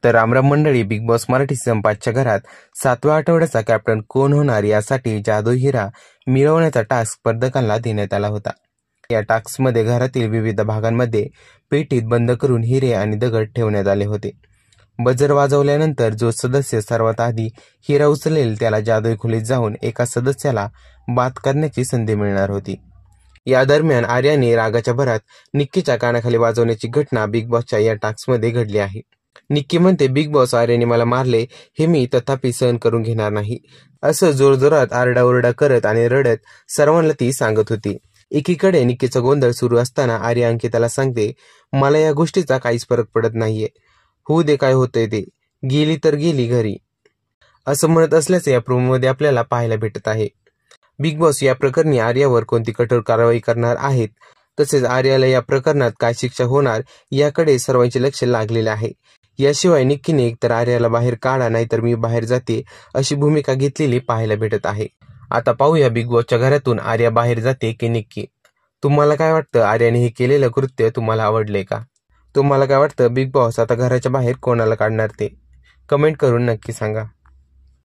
तर रामराम मंडळी, बिग बॉस मराठी सीझन 5च्या घरात 7व्या आठवड्याचा कॅप्टन कोण होणार यासाठी जादू हिरा मिळवण्याचा टास्क स्पर्धकांना देण्यात आला होता. या टास्कमध्ये घरातील विविध भागांमध्ये पेटीत बंद करून हिरे आणि दगड ठेवण्यात आले होते. बजर वाजवल्यानंतर जो सदस्य सर्वात आधी हिरा उचलेल त्याला जादुई खोलीत जाऊन एका सदस्याला बाद करण्याची संधी मिळणार होती. या दरम्यान आर्याने रागाच्या भरात निक्कीच्या कानाखाली वाजवण्याची घटना बिग बॉसच्या या टास्कमध्ये घडली आहे. निक्की म्हणते, बिग बॉस, आर्याने मला मारले हे मी तथापि सहन करून घेणार नाही, असं जोरजोरात आरडाओरडा करत आणि रडत सर्वांना ती सांगत होती. एकीकडे निक्कीचा गोंधळ सुरू असताना आर्या अंकिताला सांगते, मला या गोष्टीचा काहीच फरक पडत नाहीये, होऊ दे काय होतंय ते, गेली तर गेली घरी, असं म्हणत असल्याचे या प्रोमोमध्ये आपल्याला पाहायला भेटत आहे. बिग बॉस या प्रकरणी आर्यावर कोणती कठोर कारवाई करणार आहेत, तसेच आर्याला या प्रकरणात काय शिक्षा होणार याकडे सर्वांचे लक्ष लागलेले आहे. याशिवाय निक्कीने एकतर आर्याला बाहेर काढा नाहीतर मी बाहेर जाते अशी भूमिका घेतलेली पाहायला भेटत आहे. आता पाहूया बिग बॉसच्या घरातून आर्या बाहेर जाते की निक्की. तुम्हाला काय वाटतं, आर्याने हे केलेलं कृत्य तुम्हाला आवडले का? तुम्हाला काय वाटतं, बिग बॉस आता घराच्या बाहेर कोणाला काढणार ते कमेंट करून नक्की सांगा.